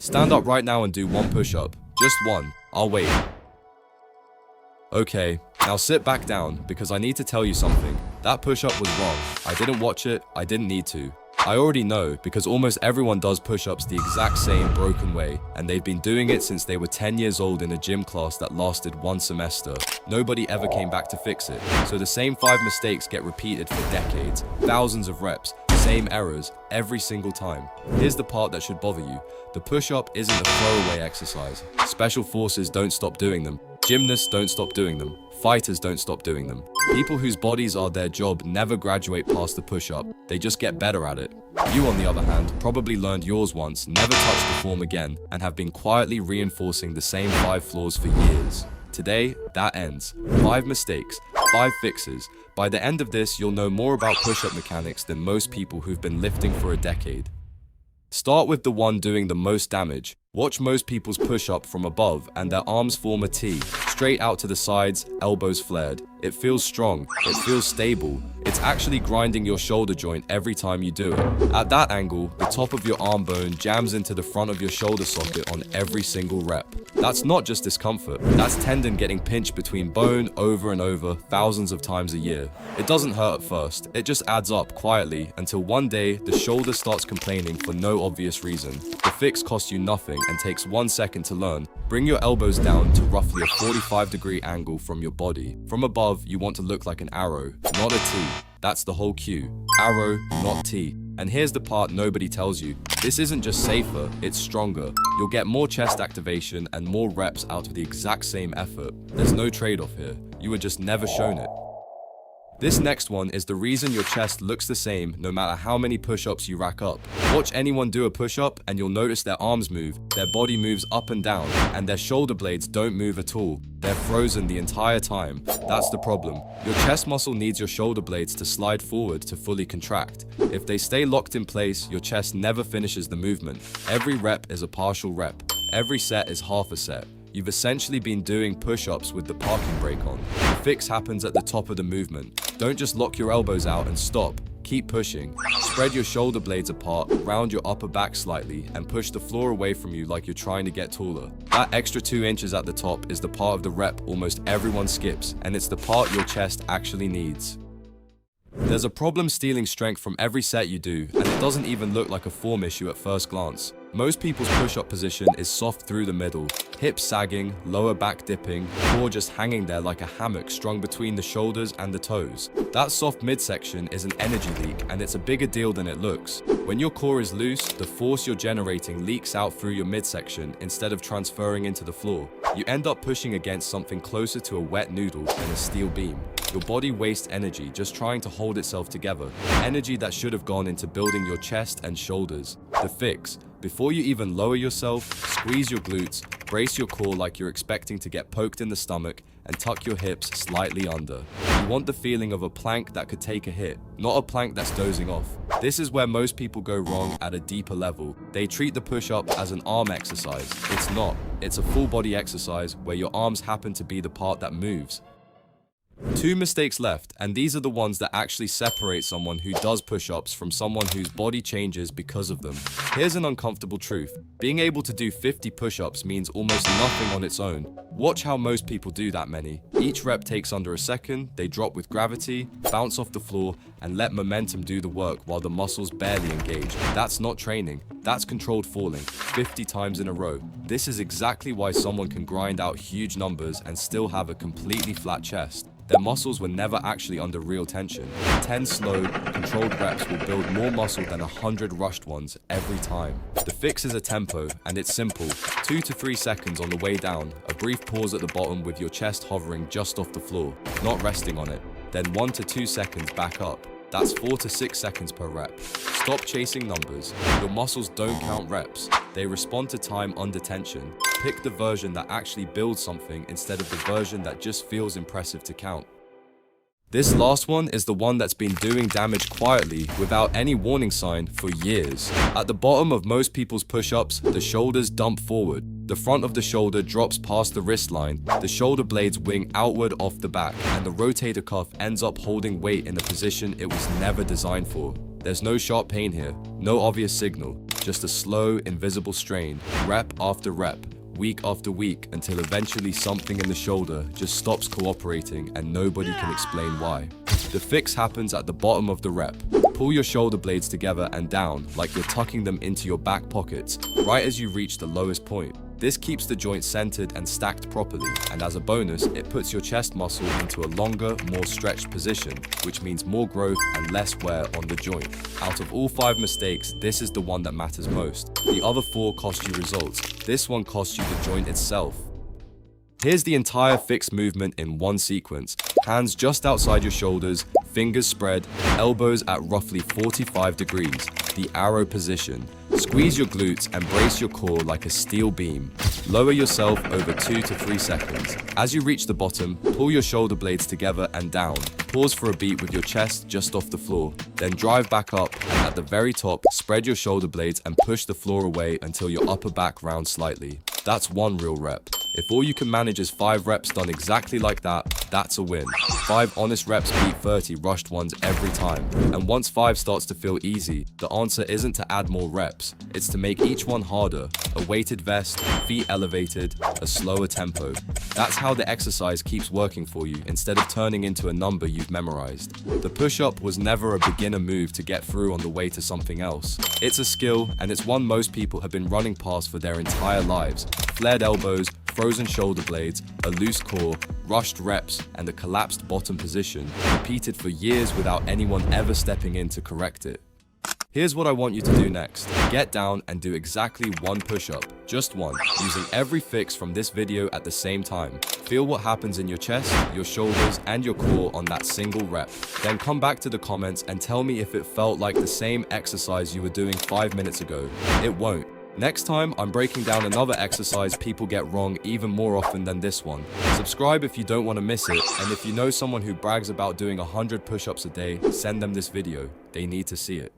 Stand up right now and do one push-up. Just one. I'll wait. Okay, now sit back down because I need to tell you something. That push-up was wrong. I didn't watch it. I didn't need to. I already know because almost everyone does push-ups the exact same broken way, and they've been doing it since they were 10 years old in a gym class that lasted one semester. Nobody ever came back to fix it. So the same 5 mistakes get repeated for decades, thousands of reps, same errors every single time. Here's the part that should bother you. The push-up isn't a throwaway exercise. Special forces don't stop doing them. Gymnasts don't stop doing them. Fighters don't stop doing them. People whose bodies are their job never graduate past the push-up. They just get better at it. You, on the other hand, probably learned yours once, never touched the form again, and have been quietly reinforcing the same 5 flaws for years. Today, that ends. 5 mistakes, 5 fixes. By the end of this, you'll know more about push-up mechanics than most people who've been lifting for a decade. Start with the one doing the most damage. Watch most people's push-up from above and their arms form a T, straight out to the sides, elbows flared. It feels strong, it feels stable. It's actually grinding your shoulder joint every time you do it. At that angle, the top of your arm bone jams into the front of your shoulder socket on every single rep. That's not just discomfort, that's tendon getting pinched between bone over and over thousands of times a year. It doesn't hurt at first, it just adds up quietly until one day the shoulder starts complaining for no obvious reason. The fix costs you nothing and takes 1 second to learn. Bring your elbows down to roughly a 45-degree angle from your body. From above, you want to look like an arrow, not a T. That's the whole cue. Arrow, not T. And here's the part nobody tells you. This isn't just safer, it's stronger. You'll get more chest activation and more reps out of the exact same effort. There's no trade-off here. You were just never shown it. This next one is the reason your chest looks the same no matter how many push-ups you rack up. Watch anyone do a push-up and you'll notice their arms move, their body moves up and down, and their shoulder blades don't move at all. They're frozen the entire time. That's the problem. Your chest muscle needs your shoulder blades to slide forward to fully contract. If they stay locked in place, your chest never finishes the movement. Every rep is a partial rep. Every set is half a set. You've essentially been doing push-ups with the parking brake on. The fix happens at the top of the movement. Don't just lock your elbows out and stop. Keep pushing. Spread your shoulder blades apart, round your upper back slightly, and push the floor away from you like you're trying to get taller. That extra 2 inches at the top is the part of the rep almost everyone skips, and it's the part your chest actually needs. There's a problem stealing strength from every set you do, and it doesn't even look like a form issue at first glance. Most people's push-up position is soft through the middle, hips sagging, lower back dipping, core just hanging there like a hammock strung between the shoulders and the toes. That soft midsection is an energy leak, and it's a bigger deal than it looks. When your core is loose, the force you're generating leaks out through your midsection instead of transferring into the floor. You end up pushing against something closer to a wet noodle than a steel beam. Your body wastes energy just trying to hold itself together, energy that should have gone into building your chest and shoulders. The fix: before you even lower yourself, squeeze your glutes, brace your core like you're expecting to get poked in the stomach, and tuck your hips slightly under. You want the feeling of a plank that could take a hit, not a plank that's dozing off. This is where most people go wrong at a deeper level. They treat the push-up as an arm exercise. It's not. It's a full body exercise where your arms happen to be the part that moves. 2 mistakes left, and these are the ones that actually separate someone who does push-ups from someone whose body changes because of them. Here's an uncomfortable truth. Being able to do 50 push-ups means almost nothing on its own. Watch how most people do that many. Each rep takes under a second, they drop with gravity, bounce off the floor, and let momentum do the work while the muscles barely engage. That's not training. That's controlled falling, 50 times in a row. This is exactly why someone can grind out huge numbers and still have a completely flat chest. Their muscles were never actually under real tension. 10 slow, controlled reps will build more muscle than 100 rushed ones every time. The fix is a tempo, and it's simple. 2 to 3 seconds on the way down, a brief pause at the bottom with your chest hovering just off the floor, not resting on it. Then 1 to 2 seconds back up. That's 4 to 6 seconds per rep. Stop chasing numbers. Your muscles don't count reps. They respond to time under tension. Pick the version that actually builds something instead of the version that just feels impressive to count. This last one is the one that's been doing damage quietly without any warning sign for years. At the bottom of most people's push-ups, the shoulders dump forward. The front of the shoulder drops past the wrist line, the shoulder blades wing outward off the back, and the rotator cuff ends up holding weight in a position it was never designed for. There's no sharp pain here, no obvious signal, just a slow, invisible strain, rep after rep, week after week, until eventually something in the shoulder just stops cooperating and nobody can explain why. The fix happens at the bottom of the rep. Pull your shoulder blades together and down like you're tucking them into your back pockets, right as you reach the lowest point. This keeps the joint centered and stacked properly, and as a bonus, it puts your chest muscle into a longer, more stretched position, which means more growth and less wear on the joint. Out of all 5 mistakes, this is the one that matters most. The other 4 cost you results. This one costs you the joint itself. Here's the entire fixed movement in one sequence. Hands just outside your shoulders, fingers spread, elbows at roughly 45 degrees, the arrow position. Squeeze your glutes and brace your core like a steel beam. Lower yourself over 2 to 3 seconds. As you reach the bottom, pull your shoulder blades together and down. Pause for a beat with your chest just off the floor. Then drive back up, and at the very top, spread your shoulder blades and push the floor away until your upper back rounds slightly. That's 1 real rep. If all you can manage is 5 reps done exactly like that, that's a win. 5 honest reps beat 30 rushed ones every time. And once 5 starts to feel easy, the answer isn't to add more reps. It's to make each one harder. A weighted vest, feet elevated, a slower tempo. That's how the exercise keeps working for you instead of turning into a number you've memorized. The push-up was never a beginner move to get through on the way to something else. It's a skill, and it's one most people have been running past for their entire lives. Flared elbows, frozen shoulder blades, a loose core, rushed reps, and a collapsed bottom position, repeated for years without anyone ever stepping in to correct it. Here's what I want you to do next. Get down and do exactly 1 push-up, just 1, using every fix from this video at the same time. Feel what happens in your chest, your shoulders, and your core on that single rep. Then come back to the comments and tell me if it felt like the same exercise you were doing 5 minutes ago. It won't. Next time, I'm breaking down another exercise people get wrong even more often than this one. Subscribe if you don't want to miss it, and if you know someone who brags about doing 100 push-ups a day, send them this video. They need to see it.